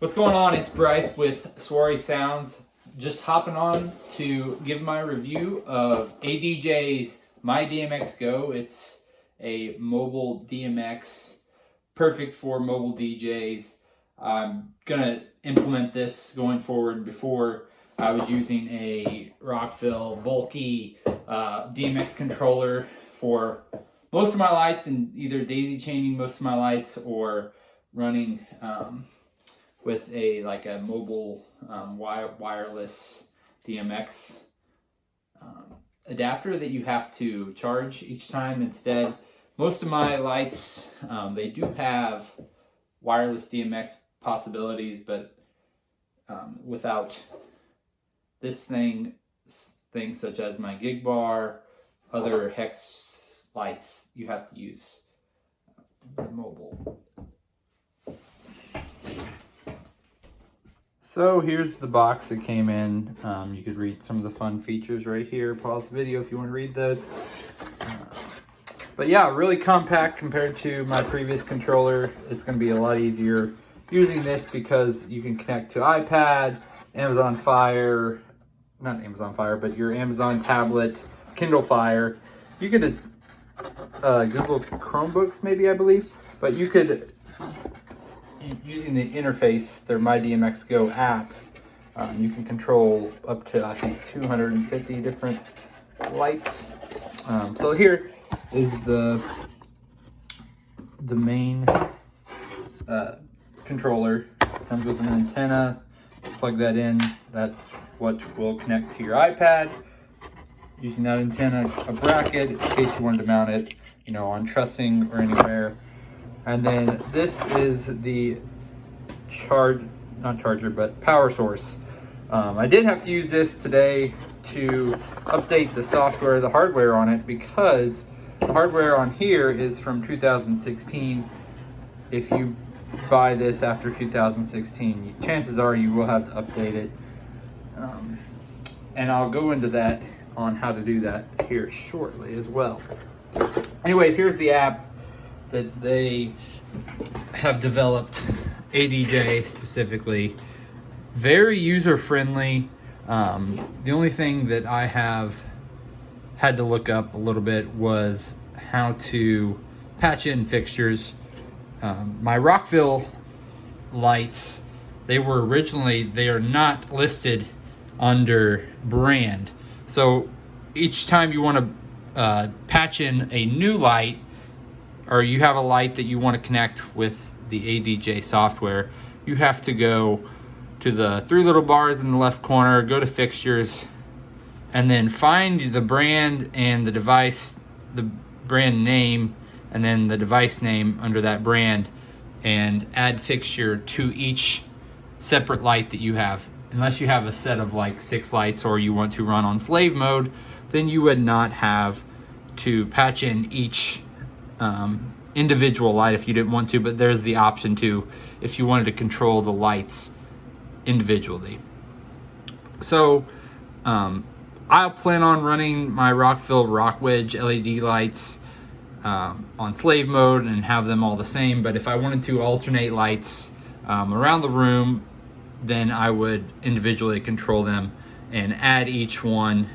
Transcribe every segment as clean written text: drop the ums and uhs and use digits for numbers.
What's going on? It's Bryce with Swarry Sounds. Just hopping on to give my review of ADJ's myDMX Go. It's a mobile DMX, perfect for mobile DJs. I'm gonna implement this going forward. Before, I was using a Rockville bulky DMX controller for most of my lights, and either daisy chaining most of my lights or running with a mobile wireless DMX adapter that you have to charge each time. Instead, most of my lights, they do have wireless DMX possibilities, but without this things such as my gig bar, other hex lights, you have to use the mobile. So here's the box it came in. You could read some of the fun features right here. Pause the video if you want to read those. But yeah, really compact compared to my previous controller. It's going to be a lot easier using this because you can connect to iPad, Amazon Fire, not Amazon Fire, but your Amazon tablet, Kindle Fire. You could Google Chromebooks maybe, I believe, but you could, using the interface, their myDMX Go app, you can control up to, I think, 250 different lights. So here is the main controller. Comes with an antenna. Plug that in. That's what will connect to your iPad. Using that antenna, a bracket in case you wanted to mount it, on trussing or anywhere. And then this is the not charger, but power source. I did have to use this today to update the software, the hardware on it, because the hardware on here is from 2016. If you buy this after 2016, chances are you will have to update it. And I'll go into that on how to do that here shortly as well. Anyways, here's the app that they have developed, ADJ specifically. Very user-friendly. The only thing that I have had to look up a little bit was how to patch in fixtures. My Rockville lights, they are not listed under brand. So each time you want to patch in a new light, or you have a light that you want to connect with the ADJ software, you have to go to the three little bars in the left corner, go to fixtures, and then find the brand and the device, the brand name, and then the device name under that brand, and add fixture to each separate light that you have. Unless you have a set of like 6 lights, or you want to run on slave mode, then you would not have to patch in each individual light if you didn't want to, but there's the option to if you wanted to control the lights individually. So I'll plan on running my Rockville Rockwedge LED lights on slave mode and have them all the same, but if I wanted to alternate lights around the room, then I would individually control them and add each one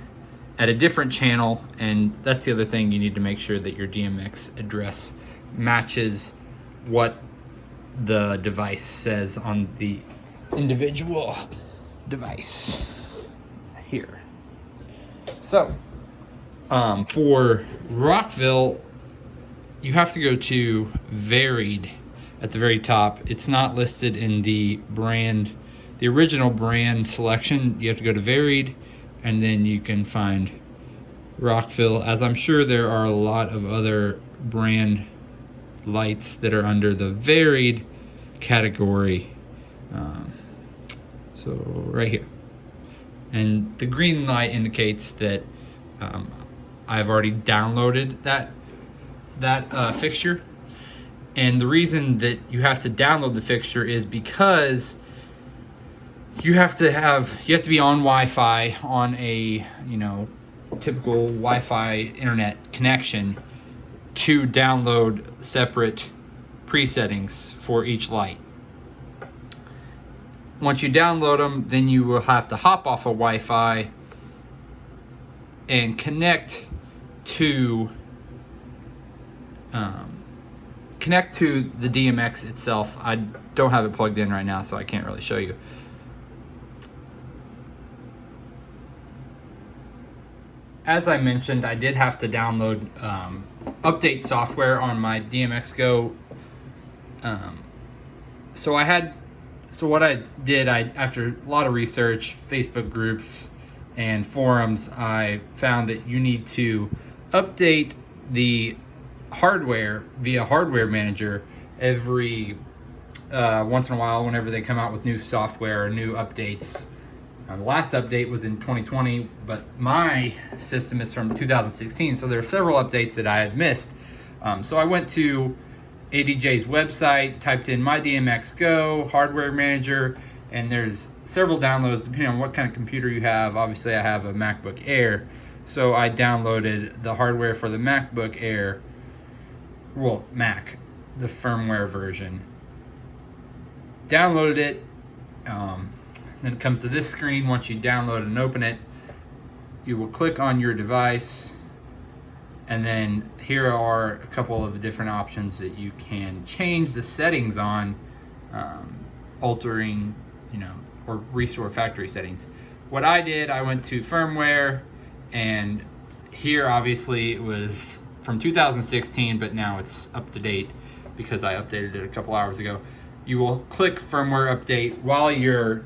at a different channel. And that's the other thing, you need to make sure that your DMX address matches what the device says on the individual device here. So for Rockville, you have to go to varied at the very top. It's not listed in the brand, the original brand selection. You have to go to varied, and then you can find Rockville, as I'm sure there are a lot of other brand lights that are under the varied category. So right here. And the green light indicates that I've already downloaded that fixture. And the reason that you have to download the fixture is because you have to be on Wi-Fi, on a typical Wi-Fi internet connection, to download separate presettings for each light. once you download them, then you will have to hop off of Wi-Fi and connect to the DMX itself. I don't have it plugged in right now, so I can't really show you. As I mentioned, I did have to download update software on my DMX Go. So what I did, after a lot of research, Facebook groups and forums, I found that you need to update the hardware via Hardware Manager every once in a while whenever they come out with new software or new updates. The last update was in 2020, but my system is from 2016, so there are several updates that I had missed. So I went to ADJ's website, typed in myDMX Go, Hardware Manager, and there's several downloads depending on what kind of computer you have. Obviously, I have a MacBook Air, so I downloaded the hardware for the MacBook Air, well, Mac, the firmware version. Downloaded it. Then it comes to this screen. Once you download and open it, you will click on your device, and then here are a couple of different options that you can change the settings on, altering, or restore factory settings. What I did, I went to firmware, and here obviously it was from 2016, but now it's up to date because I updated it a couple hours ago. You will click firmware update while your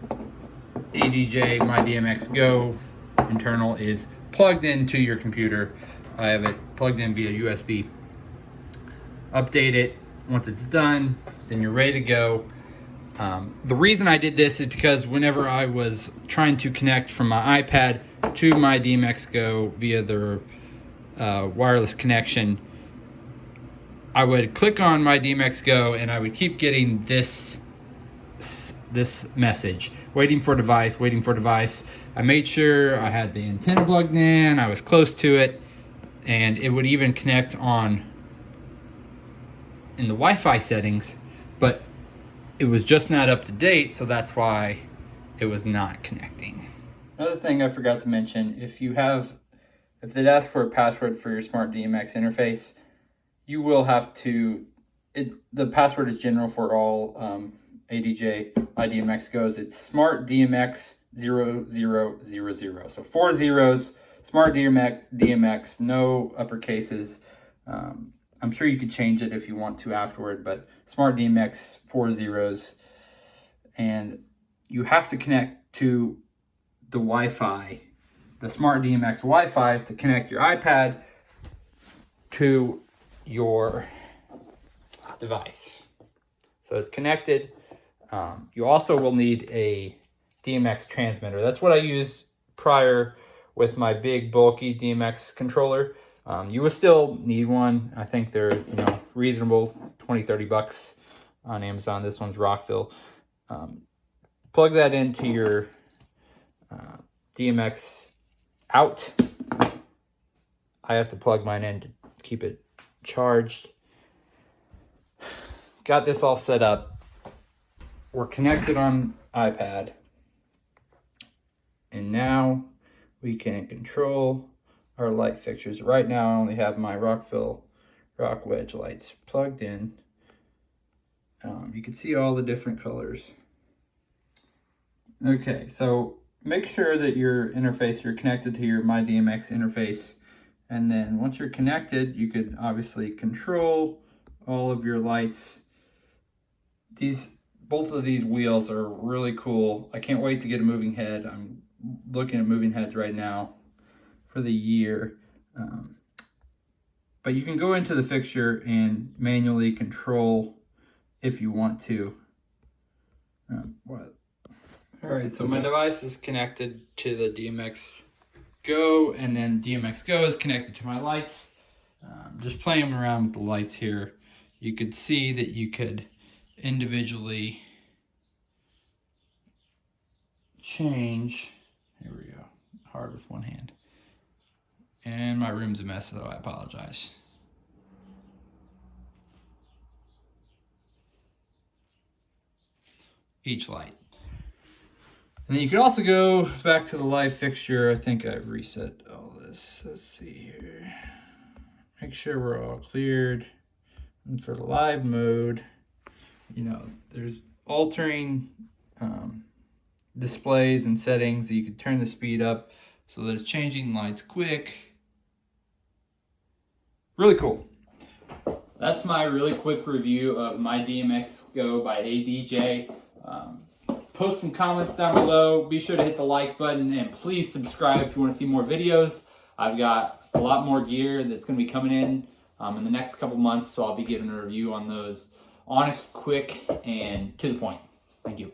ADJ myDMX Go internal is plugged into your computer. I have it plugged in via USB. Update it. Once it's done, then you're ready to go. The reason I did this is because whenever I was trying to connect from my iPad to myDMX Go via the wireless connection, I would click on myDMX Go and I would keep getting this message, waiting for device, waiting for device. I made sure I had the antenna plugged in, I was close to it, and it would even connect in the Wi-Fi settings, but it was just not up to date, so that's why it was not connecting. Another thing I forgot to mention, if it asks for a password for your Smart DMX interface, you will have to, the password is general for all ADJ myDMX Goes. It's Smart DMX 0000. So 4 zeros, Smart DMX, no uppercases. I'm sure you could change it if you want to afterward, but Smart DMX 4 zeros. And you have to connect to the Wi-Fi, the Smart DMX Wi-Fi, to connect your iPad to your device. So it's connected. You also will need a DMX transmitter. That's what I used prior with my big bulky DMX controller. You will still need one. I think they're reasonable, $20-30 on Amazon. This one's Rockville. Plug that into your DMX out. I have to plug mine in to keep it charged. Got this all set up. We're connected on iPad, and now we can control our light fixtures. Right now I only have my Rockville rock wedge lights plugged in. You can see all the different colors. Okay, so make sure that you're connected to your myDMX interface, and then once you're connected, you could obviously control all of your lights. Both of these wheels are really cool. I can't wait to get a moving head. I'm looking at moving heads right now for the year. But you can go into the fixture and manually control if you want to. All right, so my device is connected to the DMX Go, and then DMX Go is connected to my lights. Just playing around with the lights here, you could see that you could individually change. Here we go. Hard with one hand. And my room's a mess, so I apologize. Each light. And then you can also go back to the live fixture. I think I've reset all this. Let's see here. Make sure we're all cleared. And for the live mode, you know, there's altering displays and settings. You can turn the speed up so that it's changing lights quick. Really cool. That's my really quick review of MyDMX Go by ADJ. Post some comments down below. Be sure to hit the like button and please subscribe if you want to see more videos. I've got a lot more gear that's going to be coming in the next couple months, so I'll be giving a review on those. Honest, quick, and to the point. Thank you.